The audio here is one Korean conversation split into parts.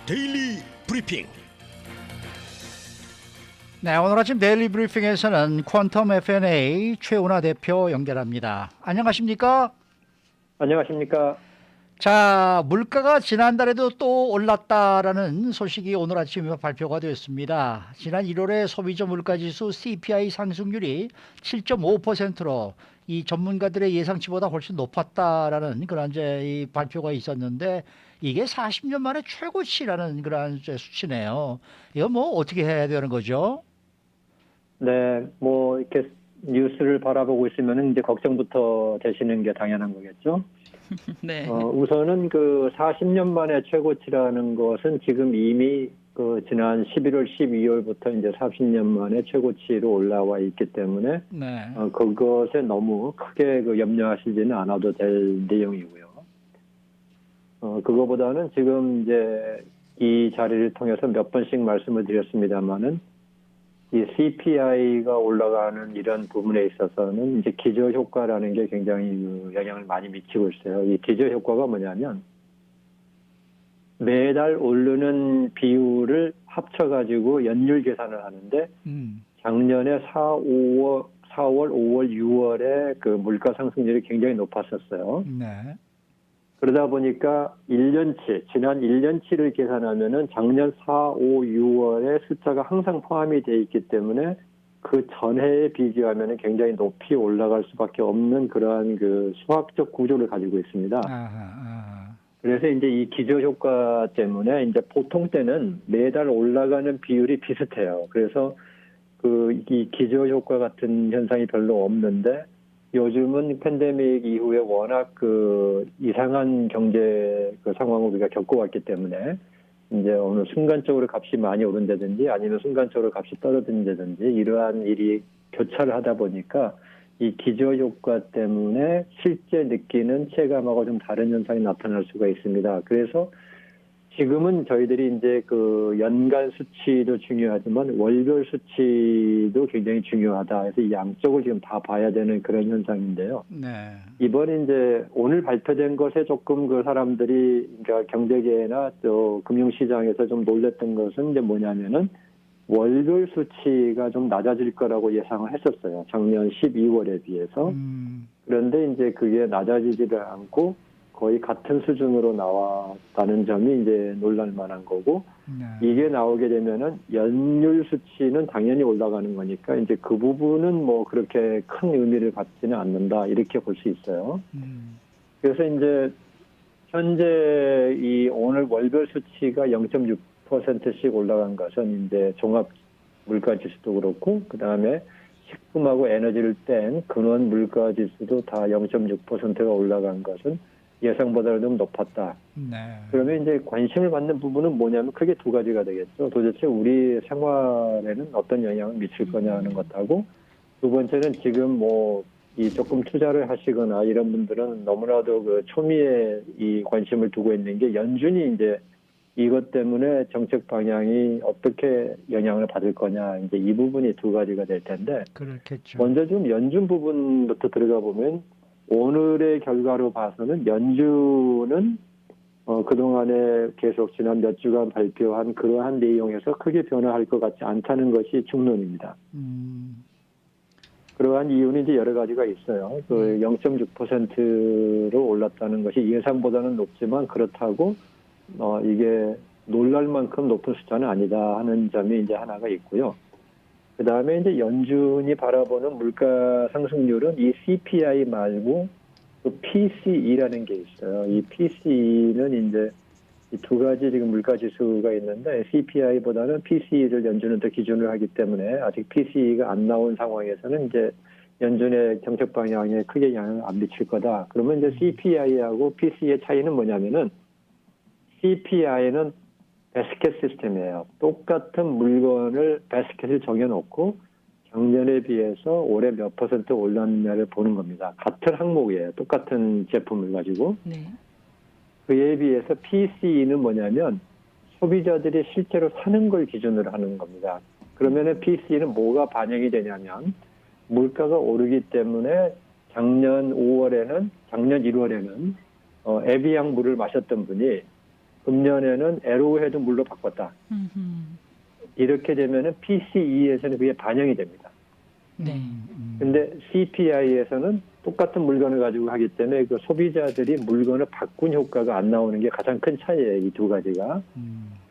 데일리 브리핑. 네, 오늘 아침 데일리 브리핑에서는 퀀텀 F&A 최운하 대표 연결합니다. 안녕하십니까? 안녕하십니까. 자, 물가가 지난달에도 또 올랐다라는 소식이 오늘 아침에 발표가 되었습니다. 지난 1월에 소비자 물가지수 CPI 상승률이 7.5%로 이 전문가들의 예상치보다 훨씬 높았다라는 그런 이제 이 발표가 있었는데 이게 40년 만에 최고치라는 그런 이제 수치네요. 이거 뭐 어떻게 해야 되는 거죠? 네, 뭐 이렇게 뉴스를 바라보고 있으면 이제 걱정부터 되시는 게 당연한 거겠죠. 네. 우선은 그 40년 만에 최고치라는 것은 지금 이미 그 지난 11월, 12월부터 이제 40년 만에 최고치로 올라와 있기 때문에 네. 그것에 너무 크게 그 염려하시지는 않아도 될 내용이고요. 그거보다는 지금 이제 이 자리를 통해서 몇 번씩 말씀을 드렸습니다만은 이 CPI가 올라가는 이런 부분에 있어서는 이제 기저효과라는 게 굉장히 그 영향을 많이 미치고 있어요. 이 기저효과가 뭐냐면 매달 오르는 비율을 합쳐가지고 연율 계산을 하는데 작년에 4월, 5월, 6월에 그 물가 상승률이 굉장히 높았었어요. 네. 그러다 보니까 1년치, 지난 1년치를 계산하면은 작년 4, 5, 6월에 숫자가 항상 포함이 돼 있기 때문에 그 전해에 비교하면은 굉장히 높이 올라갈 수밖에 없는 그러한 그 수학적 구조를 가지고 있습니다. 그래서 이제 이 기저효과 때문에 이제 보통 때는 매달 올라가는 비율이 비슷해요. 그래서 그 이 기저효과 같은 현상이 별로 없는데 요즘은 팬데믹 이후에 워낙 그 이상한 경제 그 상황을 우리가 겪어왔기 때문에 이제 어느 순간적으로 값이 많이 오른다든지 아니면 순간적으로 값이 떨어진다든지 이러한 일이 교차를 하다 보니까 이 기저효과 때문에 실제 느끼는 체감하고 좀 다른 현상이 나타날 수가 있습니다. 그래서 지금은 저희들이 이제 그 연간 수치도 중요하지만 월별 수치도 굉장히 중요하다. 그래서 이 양쪽을 지금 다 봐야 되는 그런 현상인데요. 네. 이번에 이제 오늘 발표된 것에 조금 그 사람들이 그러니까 경제계나 또 금융시장에서 좀 놀랬던 것은 이제 뭐냐면은 월별 수치가 좀 낮아질 거라고 예상을 했었어요. 작년 12월에 비해서. 그런데 이제 그게 낮아지지를 않고 거의 같은 수준으로 나왔다는 점이 이제 놀랄 만한 거고, 네. 이게 나오게 되면은 연율 수치는 당연히 올라가는 거니까 이제 그 부분은 뭐 그렇게 큰 의미를 갖지는 않는다 이렇게 볼 수 있어요. 그래서 이제 현재 이 오늘 월별 수치가 0.6%씩 올라간 것은 이제 종합 물가 지수도 그렇고 그 다음에 식품하고 에너지를 뺀 근원 물가 지수도 다 0.6%가 올라간 것은 예상보다는 좀 높았다. 네. 그러면 이제 관심을 받는 부분은 뭐냐면 크게 두 가지가 되겠죠. 도대체 우리 생활에는 어떤 영향을 미칠 거냐 하는 것하고 두 번째는 지금 뭐 이 조금 투자를 하시거나 이런 분들은 너무나도 그 초미에 이 관심을 두고 있는 게 연준이 이제 이것 때문에 정책 방향이 어떻게 영향을 받을 거냐 이제 이 부분이 두 가지가 될 텐데 그렇겠죠. 먼저 좀 연준 부분부터 들어가 보면 오늘의 결과로 봐서는 연준은 그동안에 계속 지난 몇 주간 발표한 그러한 내용에서 크게 변화할 것 같지 않다는 것이 중론입니다. 그러한 이유는 이제 여러 가지가 있어요. 그 0.6%로 올랐다는 것이 예상보다는 높지만 그렇다고 이게 놀랄 만큼 높은 숫자는 아니다 하는 점이 이제 하나가 있고요. 그 다음에 이제 연준이 바라보는 물가 상승률은 이 CPI 말고 그 PCE라는 게 있어요. 이 PCE는 이제 이 두 가지 지금 물가 지수가 있는데 CPI보다는 PCE를 연준은 더 기준을 하기 때문에 아직 PCE가 안 나온 상황에서는 이제 연준의 정책 방향에 크게 영향을 안 미칠 거다. 그러면 이제 CPI하고 PCE의 차이는 뭐냐면은 CPI는 바스켓 시스템이에요. 똑같은 물건을 바스켓을 정해놓고 작년에 비해서 올해 몇 퍼센트 올랐느냐를 보는 겁니다. 같은 항목이에요. 똑같은 제품을 가지고. 네. 그에 비해서 PCE는 뭐냐면 소비자들이 실제로 사는 걸 기준으로 하는 겁니다. 그러면은 PCE는 뭐가 반영이 되냐면 물가가 오르기 때문에 작년 1월에는 에비앙 물을 마셨던 분이 금년에는 에로헤드 물로 바꿨다. 이렇게 되면은 PCE에서는 그게 반영이 됩니다. 네. 근데 CPI에서는 똑같은 물건을 가지고 하기 때문에 그 소비자들이 물건을 바꾼 효과가 안 나오는 게 가장 큰 차이예요. 이 두 가지가.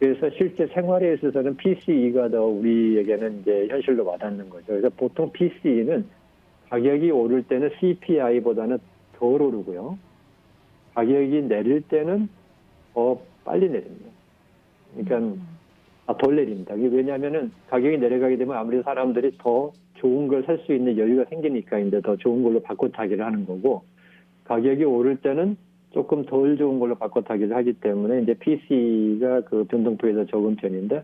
그래서 실제 생활에 있어서는 PCE가 더 우리에게는 이제 현실로 와닿는 거죠. 그래서 보통 PCE는 가격이 오를 때는 CPI보다는 덜 오르고요. 가격이 내릴 때는 더 빨리 내립니다. 그러니까 덜 내립니다. 이게 왜냐하면은 가격이 내려가게 되면 아무래도 사람들이 더 좋은 걸 살 수 있는 여유가 생기니까 이제 더 좋은 걸로 바꿔 타기를 하는 거고, 가격이 오를 때는 조금 덜 좋은 걸로 바꿔 타기를 하기 때문에 이제 PC가 그 변동폭이 더 적은 편인데,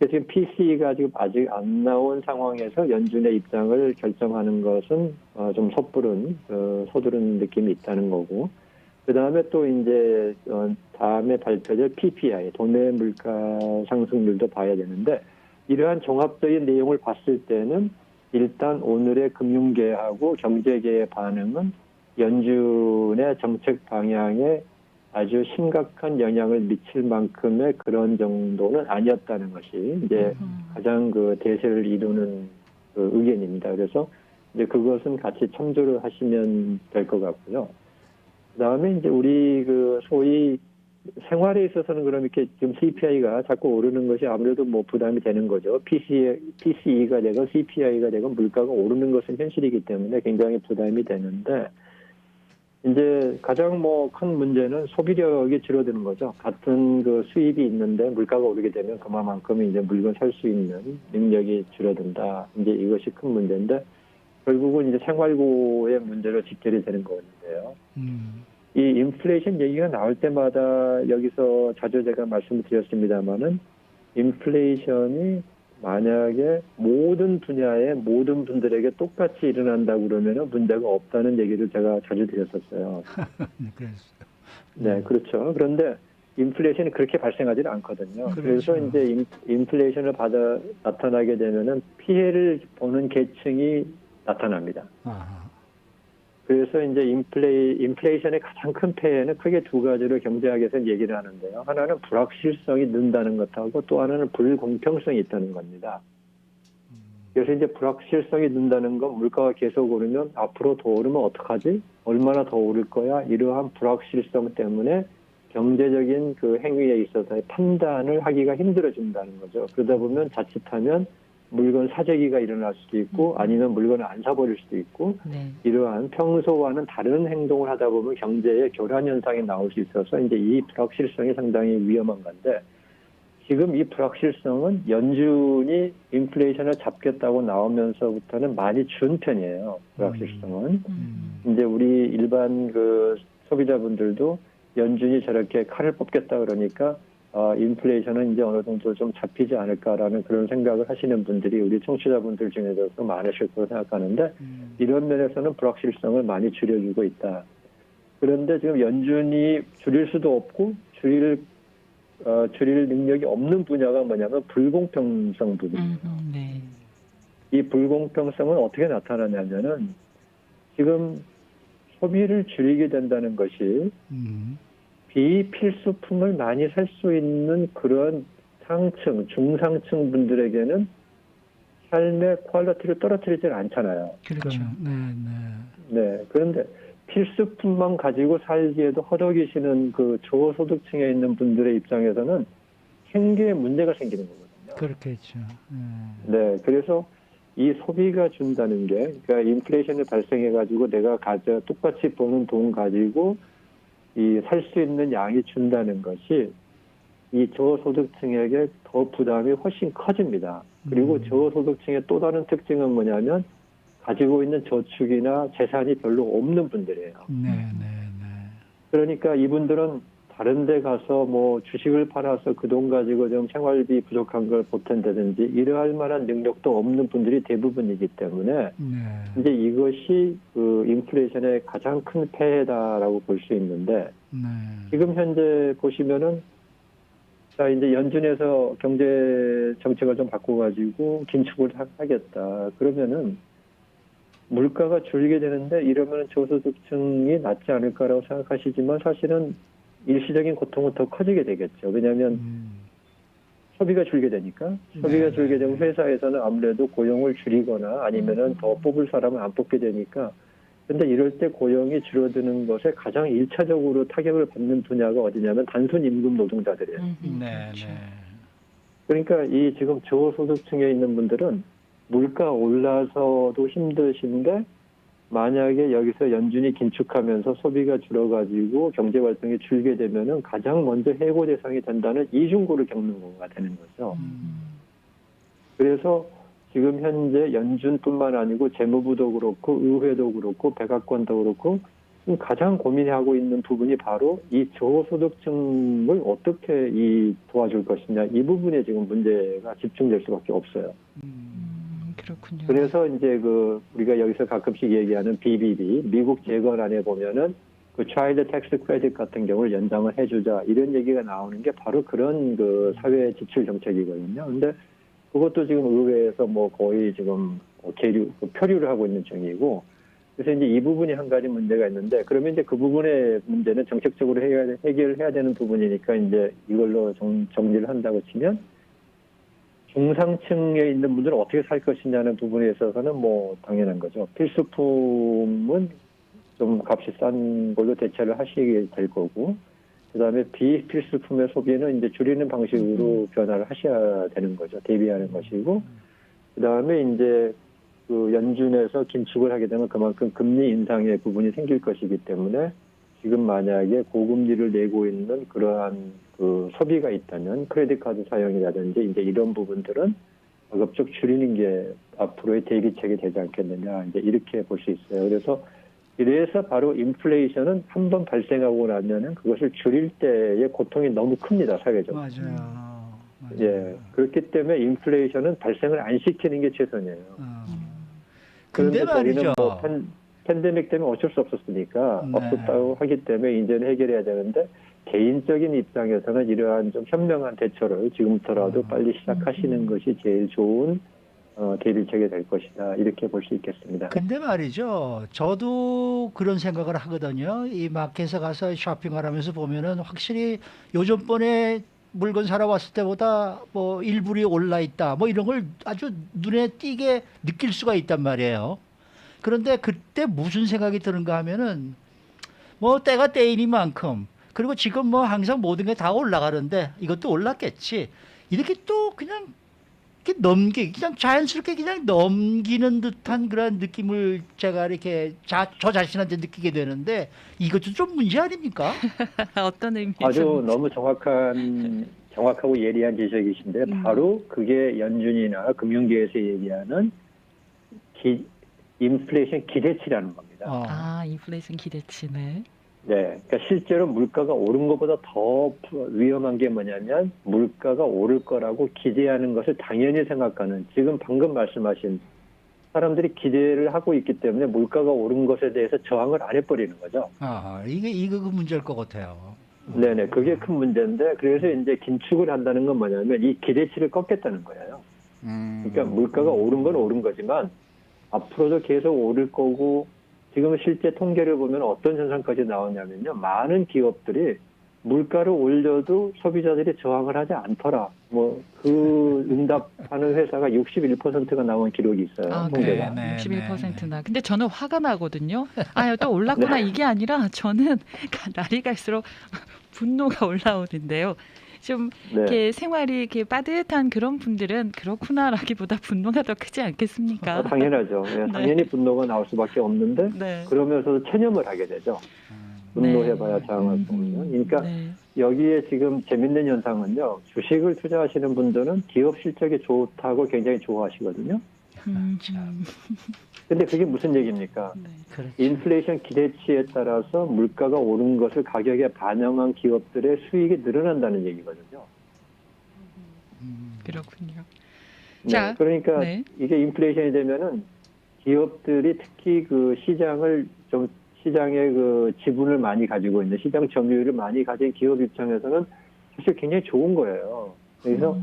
지금 PC가 지금 아직 안 나온 상황에서 연준의 입장을 결정하는 것은 좀 서두른 느낌이 있다는 거고, 그 다음에 또 이제 다음에 발표될 PPI, 도내 물가 상승률도 봐야 되는데, 이러한 종합적인 내용을 봤을 때는 일단 오늘의 금융계하고 경제계의 반응은 연준의 정책 방향에 아주 심각한 영향을 미칠 만큼의 그런 정도는 아니었다는 것이 이제 가장 그 대세를 이루는 그 의견입니다. 그래서 이제 그것은 같이 참조를 하시면 될 것 같고요. 그다음에 이제 우리 그 소위 생활에 있어서는 그럼 이렇게 지금 CPI가 자꾸 오르는 것이 아무래도 뭐 부담이 되는 거죠. PCE가 되건 CPI가 되건 물가가 오르는 것은 현실이기 때문에 굉장히 부담이 되는데, 이제 가장 뭐 큰 문제는 소비력이 줄어드는 거죠. 같은 그 수입이 있는데 물가가 오르게 되면 그만큼 이제 물건 살 수 있는 능력이 줄어든다. 이제 이것이 큰 문제인데, 결국은 이제 생활고의 문제로 직결이 되는 거거든요. 이 인플레이션 얘기가 나올 때마다 여기서 자주 제가 말씀을 드렸습니다만은, 인플레이션이 만약에 모든 분야의 모든 분들에게 똑같이 일어난다고 그러면 문제가 없다는 얘기를 제가 자주 드렸었어요. 네, 그랬어요. 네, 그렇죠. 그런데 인플레이션이 그렇게 발생하지는 않거든요. 그렇죠. 그래서 이제 인플레이션을 나타나게 되면은 피해를 보는 계층이 나타납니다. 아하. 그래서 이제 인플레이션의 가장 큰 폐해는 크게 두 가지로 경제학에서는 얘기를 하는데요. 하나는 불확실성이 는다는 것하고 또 하나는 불공평성이 있다는 겁니다. 그래서 이제 불확실성이 는다는 건 물가가 계속 오르면 앞으로 더 오르면 어떡하지? 얼마나 더 오를 거야? 이러한 불확실성 때문에 경제적인 그 행위에 있어서의 판단을 하기가 힘들어진다는 거죠. 그러다 보면 자칫하면 물건 사재기가 일어날 수도 있고 아니면 물건을 안 사버릴 수도 있고, 네. 이러한 평소와는 다른 행동을 하다 보면 경제에 교란 현상이 나올 수 있어서 이제 이 불확실성이 상당히 위험한 건데, 지금 이 불확실성은 연준이 인플레이션을 잡겠다고 나오면서부터는 많이 준 편이에요. 불확실성은. 이제 우리 일반 그 소비자분들도 연준이 저렇게 칼을 뽑겠다 그러니까 인플레이션은 이제 어느 정도 좀 잡히지 않을까라는 그런 생각을 하시는 분들이 우리 청취자분들 중에서도 많으실 거라고 생각하는데, 이런 면에서는 불확실성을 많이 줄여주고 있다. 그런데 지금 연준이 줄일 수도 없고 줄일 능력이 없는 분야가 뭐냐면 불공평성 부분입니다. 네. 이 불공평성은 어떻게 나타나냐면은, 지금 소비를 줄이게 된다는 것이 비필수품을 많이 살 수 있는 그런 상층, 중상층 분들에게는 삶의 퀄리티를 떨어뜨리질 않잖아요. 그렇죠. 네. 그런데 필수품만 가지고 살기에도 허덕이시는 그 저소득층에 있는 분들의 입장에서는 생계에 문제가 생기는 거거든요. 그렇겠죠. 네. 그래서 이 소비가 준다는 게, 그러니까 인플레이션이 발생해가지고 내가 똑같이 버는 돈 가지고 살 수 있는 양이 준다는 것이 이 저소득층에게 더 부담이 훨씬 커집니다. 그리고 저소득층의 또 다른 특징은 뭐냐면 가지고 있는 저축이나 재산이 별로 없는 분들이에요. 그러니까 이분들은 다른 데 가서 뭐 주식을 팔아서 그 돈 가지고 좀 생활비 부족한 걸 보탠다든지 이러할 만한 능력도 없는 분들이 대부분이기 때문에 이제 이것이 그 인플레이션의 가장 큰 폐해다라고 볼 수 있는데, 지금 현재 보시면은 자 이제 연준에서 경제 정책을 좀 바꿔가지고 긴축을 하겠다 그러면은 물가가 줄게 되는데, 이러면 저소득층이 낫지 않을까라고 생각하시지만 사실은 일시적인 고통은 더 커지게 되겠죠. 왜냐하면 소비가 줄게 되니까 소비가 네. 줄게 되면 회사에서는 아무래도 고용을 줄이거나 아니면은 더 뽑을 사람을 안 뽑게 되니까. 근데 이럴 때 고용이 줄어드는 것에 가장 일차적으로 타격을 받는 분야가 어디냐면 단순 임금 노동자들이에요. 네, 그렇죠. 네. 그러니까 이 지금 저소득층에 있는 분들은 물가 올라서도 힘드신데 만약에 여기서 연준이 긴축하면서 소비가 줄어가지고 경제 활동이 줄게 되면은 가장 먼저 해고 대상이 된다는 이중고를 겪는 거가 되는 거죠. 그래서 지금 현재 연준뿐만 아니고 재무부도 그렇고 의회도 그렇고 백악관도 그렇고 지금 가장 고민하고 있는 부분이 바로 이 저소득층을 어떻게 도와줄 것이냐 이 부분에 지금 문제가 집중될 수밖에 없어요. 그렇군요. 그래서 이제 우리가 여기서 가끔씩 얘기하는 BBB 미국 재건안에 보면은 그 Child Tax Credit 같은 경우를 연장을 해주자 이런 얘기가 나오는 게 바로 그런 사회 지출 정책이거든요. 근데 그것도 지금 의회에서 뭐 거의 지금 표류를 하고 있는 중이고, 그래서 이제 이 부분이 한 가지 문제가 있는데, 그러면 이제 그 부분의 문제는 정책적으로 해결해야 되는 부분이니까 이제 이걸로 정리를 한다고 치면, 중상층에 있는 분들은 어떻게 살 것이냐는 부분에 있어서는 뭐 당연한 거죠. 필수품은 좀 값이 싼 걸로 대체를 하시게 될 거고, 그다음에 비필수품의 소비는 이제 줄이는 방식으로 변화를 하셔야 되는 거죠. 대비하는 것이고, 그다음에 이제 연준에서 긴축을 하게 되면 그만큼 금리 인상의 부분이 생길 것이기 때문에 지금 만약에 고금리를 내고 있는 그러한 소비가 있다면 크레딧 카드 사용이라든지 이제 이런 부분들은 가급적 줄이는 게 앞으로의 대비책이 되지 않겠느냐 이제 이렇게 볼 수 있어요. 그래서 바로 인플레이션은 한번 발생하고 나면은 그것을 줄일 때의 고통이 너무 큽니다, 사회적으로. 맞아요. 예, 그렇기 때문에 인플레이션은 발생을 안 시키는 게 최선이에요. 근데 그런데 저희는 말이죠. 뭐 팬데믹 때문에 어쩔 수 없었으니까 네. 없었다고 하기 때문에 이제는 해결해야 되는데 개인적인 입장에서는 이러한 좀 현명한 대처를 지금부터라도 빨리 시작하시는 것이 제일 좋은 대비책이 될 것이다 이렇게 볼 수 있겠습니다. 근데 말이죠. 저도 그런 생각을 하거든요. 이 마켓에 가서 쇼핑을 하면서 보면은 확실히 요즘번에 물건 사러 왔을 때보다 뭐 1불이 올라 있다. 뭐 이런 걸 아주 눈에 띄게 느낄 수가 있단 말이에요. 그런데 그때 무슨 생각이 드는가 하면은 뭐 때가 때이니만큼 그리고 지금 뭐 항상 모든 게 다 올라가는데 이것도 올랐겠지. 이렇게 또 그냥 이렇게 그냥 자연스럽게 그냥 넘기는 듯한 그런 느낌을 제가 이렇게 저 자신한테 느끼게 되는데 이것도 좀 문제 아닙니까? 어떤 의미에서? 아주 너무 정확하고 예리한 지적이신데 바로 그게 연준이나 금융계에서 얘기하는 인플레이션 기대치라는 겁니다. 인플레이션 기대치네. 네, 그러니까 실제로 물가가 오른 것보다 더 위험한 게 뭐냐면 물가가 오를 거라고 기대하는 것을 당연히 생각하는 지금 방금 말씀하신 사람들이 기대를 하고 있기 때문에 물가가 오른 것에 대해서 저항을 안 해버리는 거죠. 이게 그 문제일 것 같아요. 네네, 그게 큰 문제인데 그래서 이제 긴축을 한다는 건 뭐냐면 이 기대치를 꺾겠다는 거예요. 그러니까 물가가 오른 건 오른 거지만 앞으로도 계속 오를 거고 지금 실제 통계를 보면 어떤 현상까지 나오냐면요. 많은 기업들이 물가를 올려도 소비자들이 저항을 하지 않더라. 응답하는 회사가 61%가 나온 기록이 있어요. 통계가. 네. 61%나. 근데 저는 화가 나거든요. 또 올랐구나 이게 아니라 저는 날이 갈수록 분노가 올라오는데요. 좀 이렇게 생활이 이렇게 빠듯한 그런 분들은 그렇구나라기보다 분노가 더 크지 않겠습니까? 당연하죠. 네, 당연히 분노가 나올 수밖에 없는데 네. 그러면서도 체념을 하게 되죠. 분노해봐야 저항할 수 없는. 그러니까 여기에 지금 재밌는 현상은요. 주식을 투자하시는 분들은 기업 실적이 좋다고 굉장히 좋아하시거든요. 근데 그게 무슨 얘기입니까? 그렇죠. 인플레이션 기대치에 따라서 물가가 오른 것을 가격에 반영한 기업들의 수익이 늘어난다는 얘기거든요. 그렇군요. 네, 자, 그러니까 이게 인플레이션이 되면은 기업들이 특히 시장의 지분을 많이 가지고 있는 시장 점유율을 많이 가진 기업 입장에서는 사실 굉장히 좋은 거예요. 그래서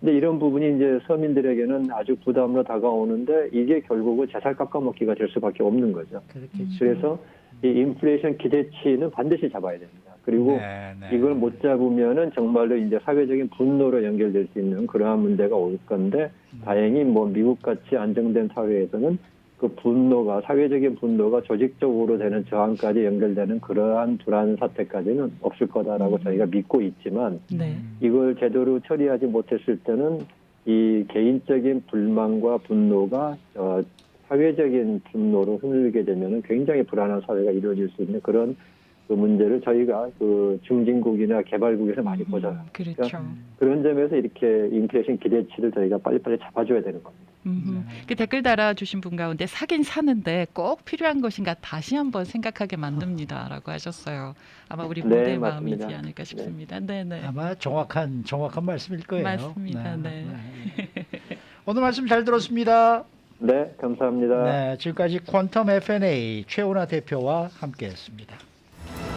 근데 이런 부분이 이제 서민들에게는 아주 부담으로 다가오는데 이게 결국은 자살 깎아먹기가 될 수밖에 없는 거죠. 그렇겠죠. 그래서 이 인플레이션 기대치는 반드시 잡아야 됩니다. 그리고 이걸 못 잡으면은 정말로 이제 사회적인 분노로 연결될 수 있는 그러한 문제가 올 건데 다행히 뭐 미국 같이 안정된 사회에서는 그 분노가 사회적인 분노가 조직적으로 되는 저항까지 연결되는 그러한 불안 사태까지는 없을 거다라고 저희가 믿고 있지만 네. 이걸 제대로 처리하지 못했을 때는 이 개인적인 불만과 분노가 사회적인 분노로 흐르게 되면은 굉장히 불안한 사회가 이루어질 수 있는 그런 그 문제를 저희가 그 중진국이나 개발국에서 많이 보잖아요. 그렇죠. 그러니까 그런 점에서 이렇게 인플레이션 기대치를 저희가 빨리빨리 잡아줘야 되는 겁니다. 그 댓글 달아주신 분 가운데 사긴 사는데 꼭 필요한 것인가 다시 한번 생각하게 만듭니다라고 하셨어요. 아마 우리 모두의 마음이지 않을까 싶습니다. 네네. 아마 정확한 말씀일 거예요. 맞습니다. 네. 오늘 말씀 잘 들었습니다. 네, 감사합니다. 네, 지금까지 퀀텀 F&A 최원하 대표와 함께했습니다.